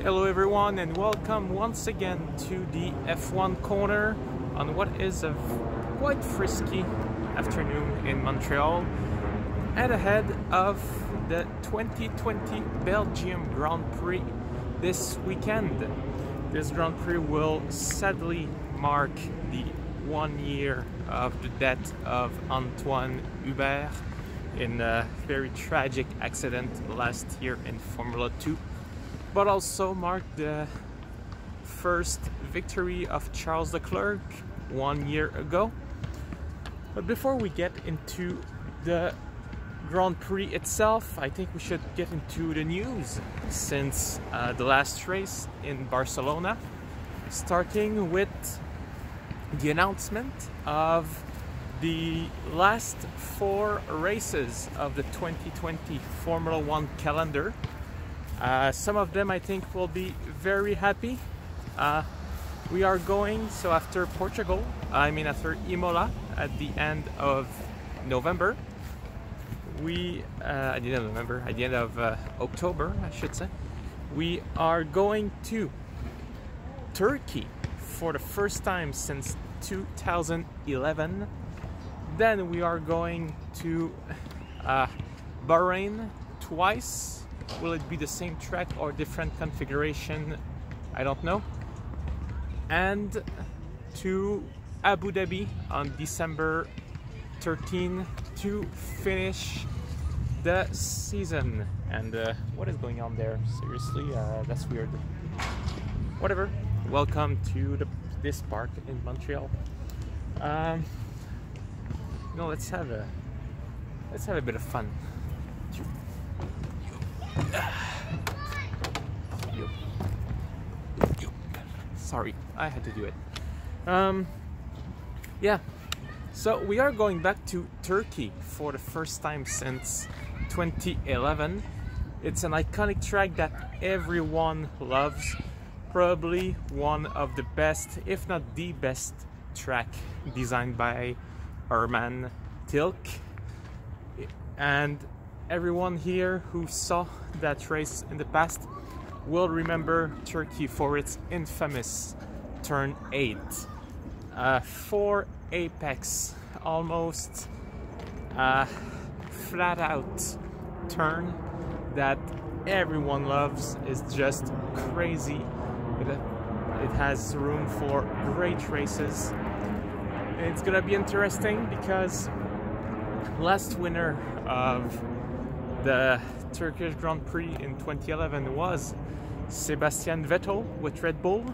Hello everyone and welcome once again to the F1 corner on what is a quite frisky afternoon in Montreal and ahead of the 2020 Belgium Grand Prix this weekend. This Grand Prix will sadly mark the 1 year of the death of Antoine Hubert in a very tragic accident last year in Formula 2, but also marked the first victory of Charles Leclerc 1 year ago. But before we get into the Grand Prix itself, I think we should get into the news since the last race in Barcelona, starting with the announcement of the last 4 races of the 2020 Formula 1 calendar. Some of them I think will be very happy. We are going, so after Portugal, after Imola at the end of November, at the end of October, I should say, we are going to Turkey for the first time since 2011. Then we are going to Bahrain twice. Will it be the same track or different configuration? I don't know. And to Abu Dhabi on December 13 to finish the season. And what is going on there? Seriously, that's weird. Whatever. Welcome to this park in Montreal. No, let's have a bit of fun. Sorry, I had to do it. Yeah, so we are going back to Turkey for the first time since 2011. It's an iconic track that everyone loves. Probably one of the best, if not the best, track designed by our man Tilk. And everyone here who saw that race in the past will remember Turkey for its infamous turn 8. 4 apex, almost flat out turn that everyone loves. Is just crazy. It has room for great races. It's gonna be interesting because last winner of the Turkish Grand Prix in 2011 was Sebastian Vettel with Red Bull,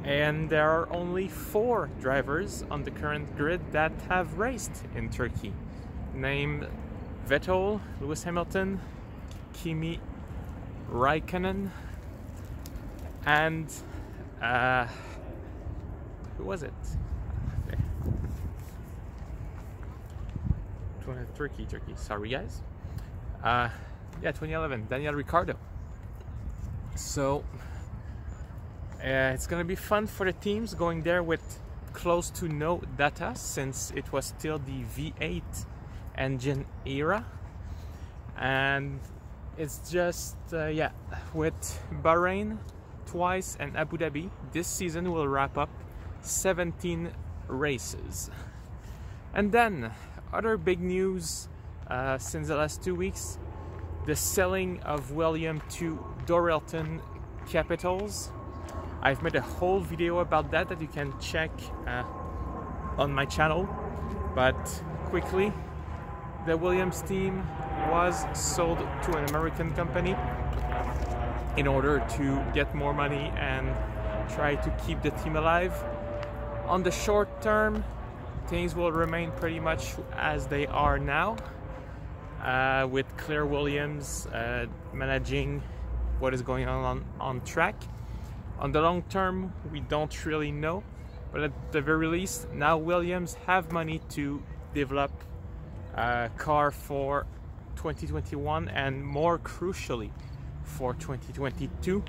and there are only 4 drivers on the current grid that have raced in Turkey, named Vettel, Lewis Hamilton, Kimi Raikkonen, and who was it? Turkey, sorry guys. Yeah, 2011, Daniel Ricciardo. So it's gonna be fun for the teams going there with close to no data, since it was still the V8 engine era. And it's just yeah, with Bahrain twice and Abu Dhabi, this season will wrap up 17 races. And then other big news since the last 2 weeks: the selling of William to Dorilton Capitals. I've made a whole video about that you can check on my channel, but quickly, the Williams team was sold to an American company in order to get more money and try to keep the team alive. On the short term, things will remain pretty much as they are now, with Claire Williams managing what is going on track. On the long term, we don't really know, but at the very least, now Williams have money to develop a car for 2021 and more crucially for 2022.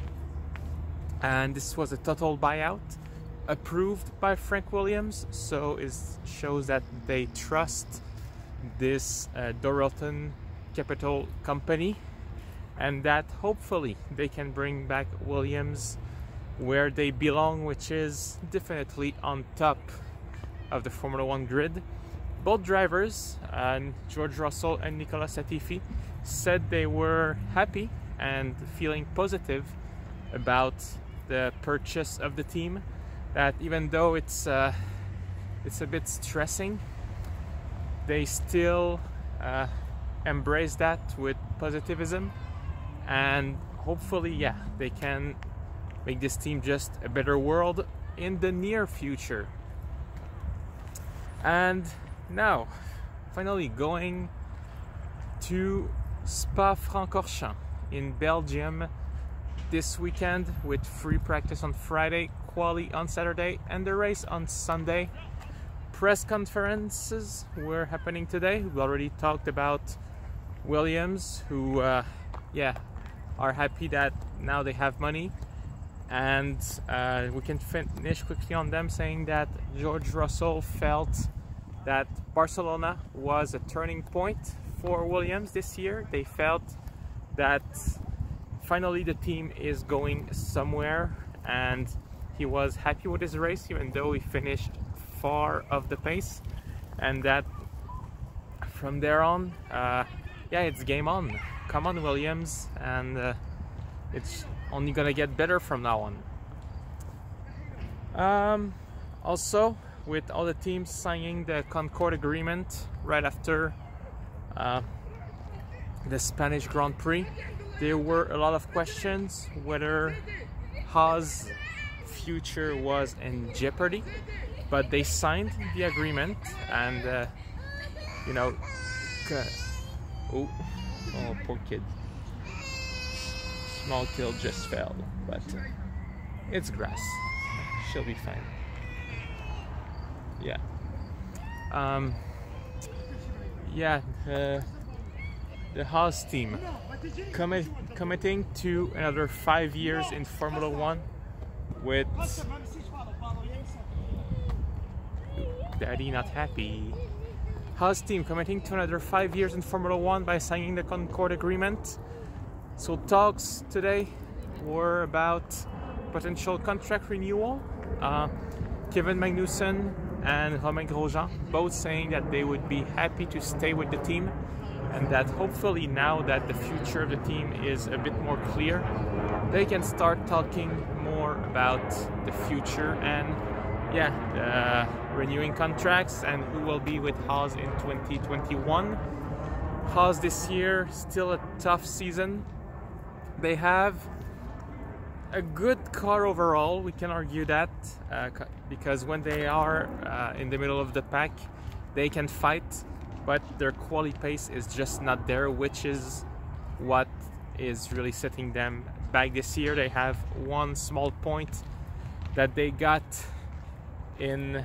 And this was a total buyout approved by Frank Williams, so it shows that they trust this Dorilton Capital company and that hopefully they can bring back Williams where they belong, which is definitely on top of the Formula 1 grid. Both drivers, George Russell and Nicolas Latifi, said they were happy and feeling positive about the purchase of the team, that even though it's a bit stressing, they still embrace that with positivism, and hopefully, yeah, they can make this team just a better world in the near future. And now, finally going to Spa Francorchamps in Belgium this weekend, with free practice on Friday, quali on Saturday, and the race on Sunday. Press conferences were happening today. We already talked about Williams, who yeah, are happy that now they have money, and we can finish quickly on them, saying that George Russell felt that Barcelona was a turning point for Williams this year. They felt that finally the team is going somewhere, and he was happy with his race even though he finished far off the pace, and that from there on, yeah, it's game on. Come on, Williams, and it's only gonna get better from now on. Also, with all the teams signing the Concord agreement right after the Spanish Grand Prix, there were a lot of questions whether Haas' future was in jeopardy, but they signed the agreement, and you know, oh, poor kid, small kid just fell, but it's grass, she'll be fine. Yeah, yeah, the Haas team committing to another 5 years in Formula 1 with Daddy not happy. Haas team committing to another 5 years in Formula 1 by signing the Concord agreement. So talks today were about potential contract renewal. Kevin Magnussen and Romain Grosjean both saying that they would be happy to stay with the team, and that hopefully now that the future of the team is a bit more clear, they can start talking more about the future and, yeah, renewing contracts and who will be with Haas in 2021. Haas this year, still a tough season. They have a good car overall, we can argue that, because when they are in the middle of the pack, they can fight, but their quality pace is just not there, which is what is really setting them back this year. They have one small point that they got in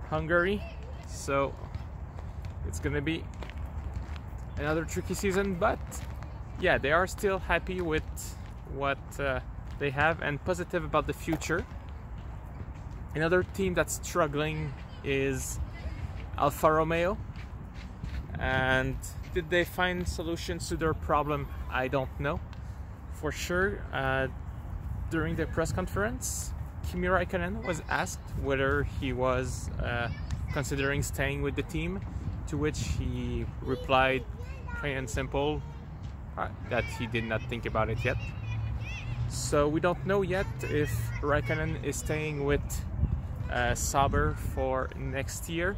Hungary, so it's gonna be another tricky season, but yeah, they are still happy with what they have and positive about the future. Another team that's struggling is Alfa Romeo, and did they find solutions to their problem? I don't know for sure. During the press conference, Kimi Raikkonen was asked whether he was considering staying with the team, to which he replied plain and simple that he did not think about it yet. So we don't know yet if Raikkonen is staying with Sauber for next year.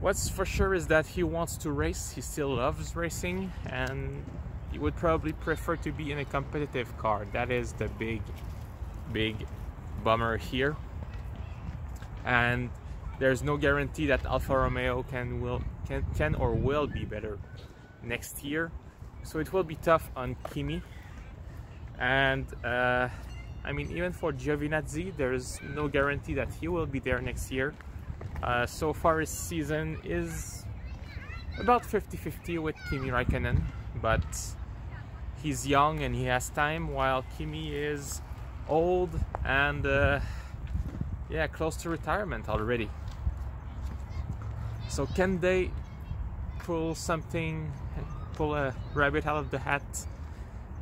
What's for sure is that he wants to race, he still loves racing, and he would probably prefer to be in a competitive car. That is the big bummer here. And there's no guarantee that Alfa Romeo can or will be better next year. So it will be tough on Kimi. And I mean, even for Giovinazzi, there's no guarantee that he will be there next year. So far his season is about 50-50 with Kimi Raikkonen, but he's young and he has time, while Kimi is old and yeah, close to retirement already. So can they pull something pull a rabbit out of the hat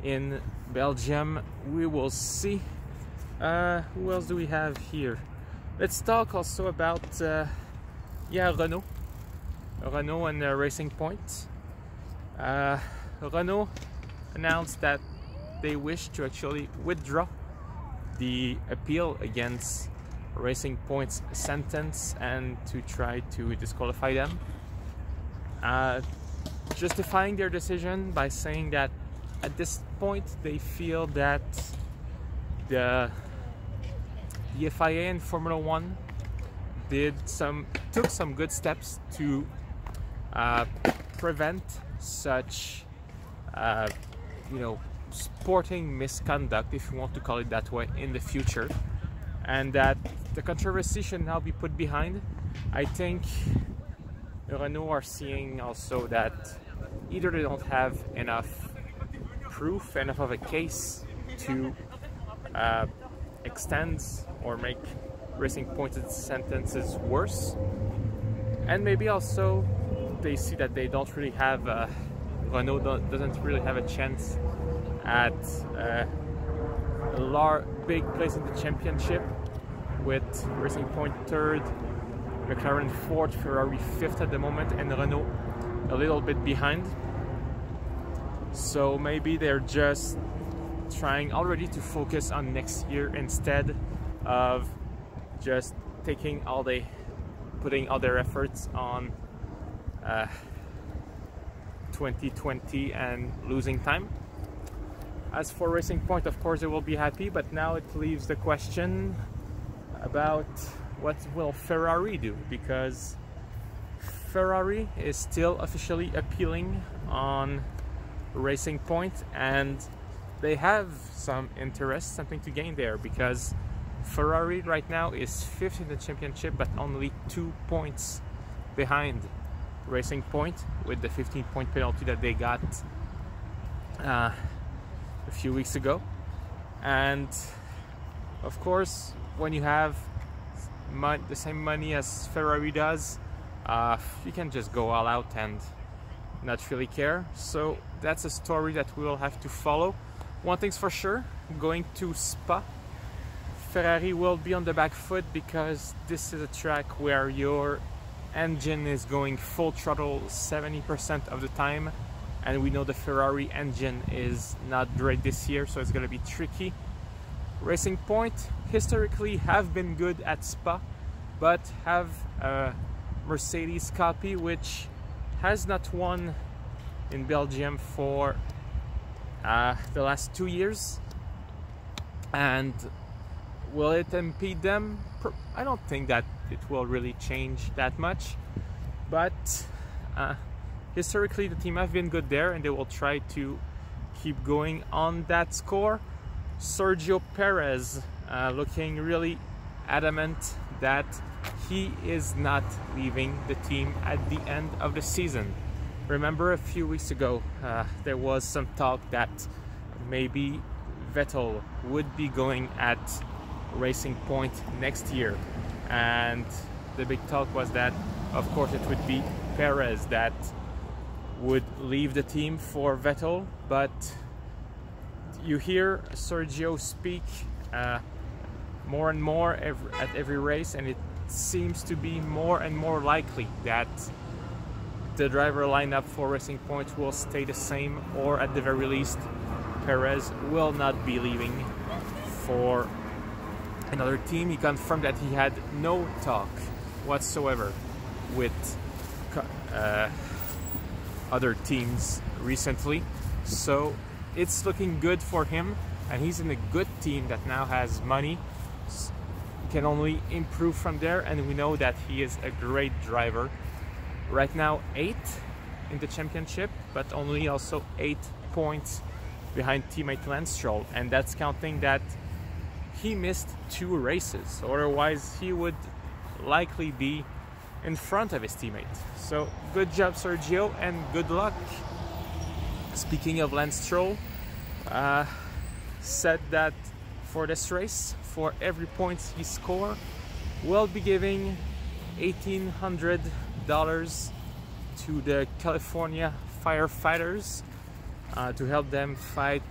in Belgium. We will see. Who else do we have here? Let's talk also about Renault and Racing Point. Renault announced that they wish to actually withdraw the appeal against Racing Point's sentence and to try to disqualify them, justifying their decision by saying that at this point they feel that the FIA and Formula One took some good steps to prevent such sporting misconduct, if you want to call it that way, in the future, and that the controversy should now be put behind. I think Renault are seeing also that either they don't have enough proof, enough of a case to extend or make Racing Point's sentences worse, and maybe also they see that they don't really have Renault doesn't really have a chance at a big place in the championship, with Racing Point third, McLaren fourth, Ferrari fifth at the moment, and Renault a little bit behind. So maybe they're just trying already to focus on next year instead of just putting all their efforts on 2020 and losing time. As for Racing Point, of course they will be happy, but now it leaves the question about what will Ferrari do, because Ferrari is still officially appealing on Racing Point, and they have some interest, something to gain there, because Ferrari right now is fifth in the championship, but only 2 points behind Racing Point, with the 15-point penalty that they got a few weeks ago. And of course, when you have the same money as Ferrari does, you can just go all out and not really care. So that's a story that we will have to follow. One thing's for sure, going to Spa, Ferrari will be on the back foot, because this is a track where your engine is going full throttle 70% of the time, and we know the Ferrari engine is not great this year, so it's going to be tricky. Racing Point historically have been good at Spa, but have a Mercedes copy which has not won in Belgium for the last 2 years. And will it impede them? I don't think that it will really change that much, but historically the team have been good there, and they will try to keep going on that score. Sergio Perez looking really adamant that he is not leaving the team at the end of the season. Remember, a few weeks ago there was some talk that maybe Vettel would be going at Racing Point next year, and the big talk was that of course it would be Perez that would leave the team for Vettel, but you hear Sergio speak more and more at every race, and it seems to be more and more likely that the driver lineup for Racing Point will stay the same, or at the very least Perez will not be leaving for another team. He confirmed that he had no talk whatsoever with other teams recently, so it's looking good for him, and he's in a good team that now has money. He can only improve from there, and we know that he is a great driver. Right now 8th in the championship, but only also 8 points behind teammate Lance Stroll, and that's counting that he missed 2 races, otherwise he would likely be in front of his teammate. So good job Sergio, and good luck. Speaking of Lance Stroll, said that for this race, for every point he score, we'll be giving $1,800 to the California firefighters to help them fight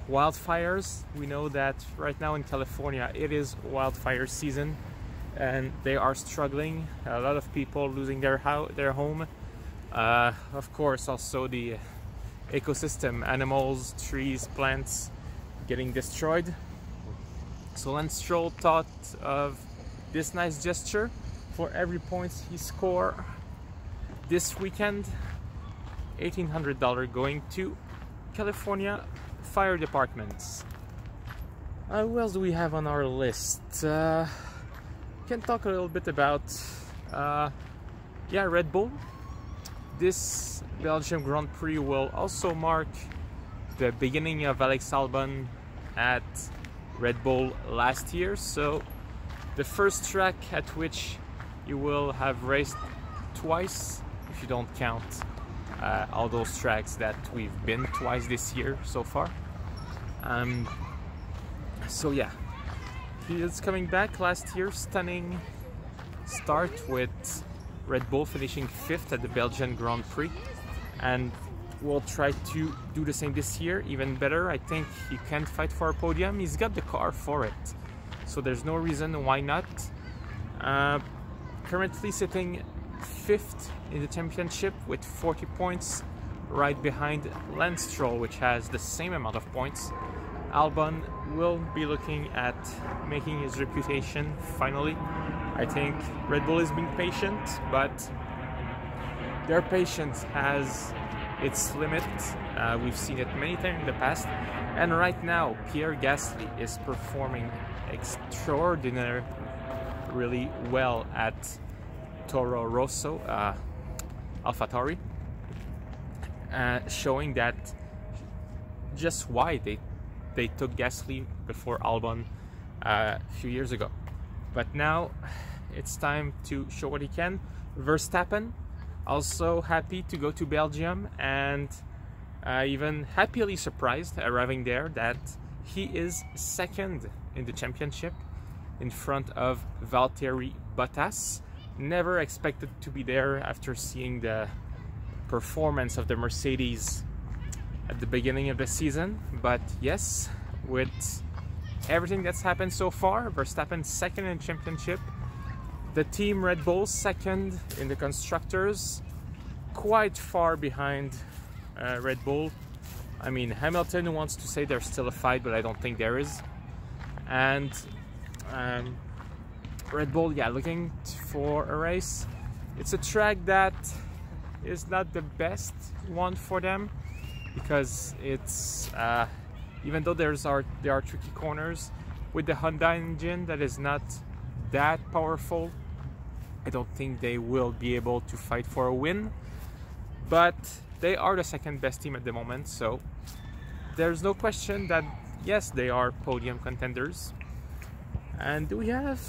wildfires. We know that right now in California it is wildfire season and they are struggling. A lot of people losing their home. Of course, also the ecosystem, animals, trees, plants getting destroyed. So Lance Stroll thought of this nice gesture. For every point he scored this weekend, $1,800 going to California fire departments. Who else do we have on our list? Can talk a little bit about Red Bull. This Belgium Grand Prix will also mark the beginning of Alex Albon at Red Bull last year, so the first track at which you will have raced twice, if you don't count all those tracks that we've been twice this year so far. So yeah, he is coming back. Last year, stunning start with Red Bull finishing 5th at the Belgian Grand Prix, and we'll try to do the same this year, even better. I think he can fight for a podium. He's got the car for it, so there's no reason why not. Currently sitting 5th in the championship with 40 points, right behind Lance Stroll, which has the same amount of points. Albon will be looking at making his reputation finally. I think Red Bull is being patient, but their patience has its limit. We've seen it many times in the past, and right now Pierre Gasly is performing extraordinarily really well at Toro Rosso, AlphaTauri, showing that just why they took Gasly before Albon a few years ago. But now it's time to show what he can. Verstappen also happy to go to Belgium, and even happily surprised arriving there that he is 2nd in the championship in front of Valtteri Bottas. Never expected to be there after seeing the performance of the Mercedes at the beginning of the season, but yes, with everything that's happened so far, Verstappen 2nd in the championship, the team Red Bull 2nd in the constructors, quite far behind Red Bull. I mean, Hamilton wants to say there's still a fight, but I don't think there is. And Red Bull, yeah, looking for a race. It's a track that is not the best one for them, because it's even though there are tricky corners with the Honda engine that is not that powerful, I don't think they will be able to fight for a win. But they are the 2nd best team at the moment, so there's no question that yes, they are podium contenders. And do we have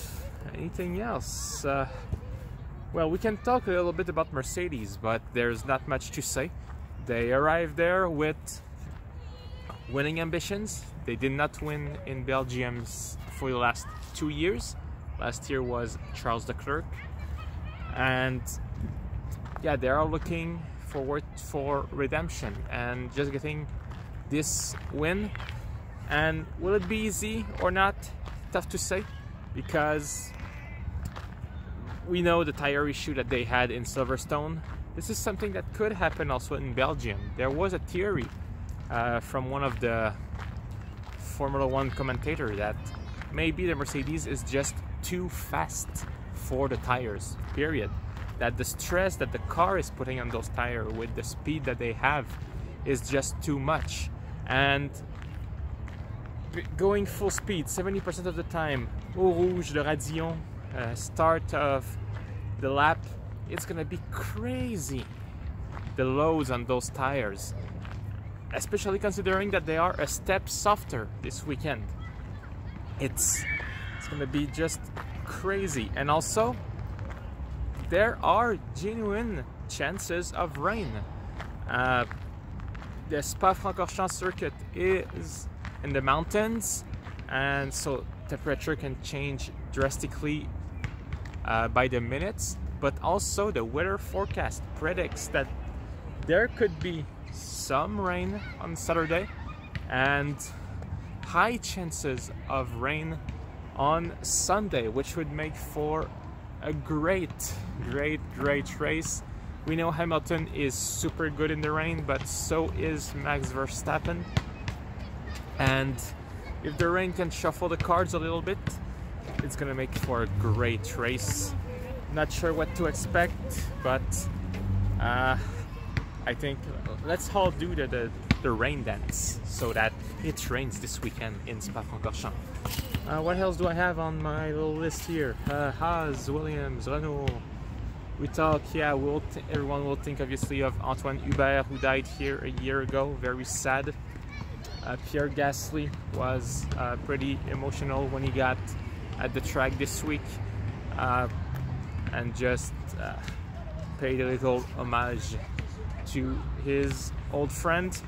anything else? Well, we can talk a little bit about Mercedes, but there's not much to say. They arrived there with winning ambitions. They did not win in Belgium for the last 2 years. Last year was Charles Leclerc. And yeah, they are looking forward for redemption and just getting this win. And will it be easy or not? Tough to say, because we know the tire issue that they had in Silverstone. This is something that could happen also in Belgium. There was a theory from one of the Formula 1 commentators that maybe the Mercedes is just too fast for the tires, period. That the stress that the car is putting on those tires with the speed that they have is just too much. And going full speed 70% of the time, au rouge, le radillon, start of the lap, it's gonna be crazy, the loads on those tires, especially considering that they are a step softer this weekend. It's gonna be just crazy. And also there are genuine chances of rain. The Spa Francorchamps circuit is in the mountains, and so temperature can change drastically by the minutes, but also the weather forecast predicts that there could be some rain on Saturday and high chances of rain on Sunday, which would make for a great race. We know Hamilton is super good in the rain, but so is Max Verstappen. And if the rain can shuffle the cards a little bit, it's gonna make for a great race. Not sure what to expect, but I think let's all do the rain dance so that it rains this weekend in Spa Francorchamps. What else do I have on my little list here? Haas, Williams, Renault. We talk, yeah, everyone will think obviously of Antoine Hubert, who died here a year ago. Very sad. Pierre Gasly was pretty emotional when he got at the track this week and just paid a little homage to his old friend.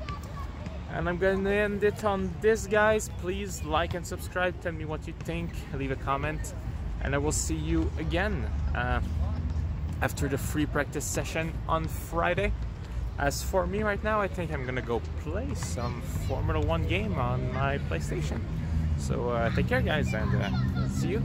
And I'm gonna end it on this, guys. Please like and subscribe, tell me what you think, leave a comment, and I will see you again after the free practice session on Friday. As for me right now, I think I'm gonna go play some Formula 1 game on my PlayStation. So take care, guys, and see you.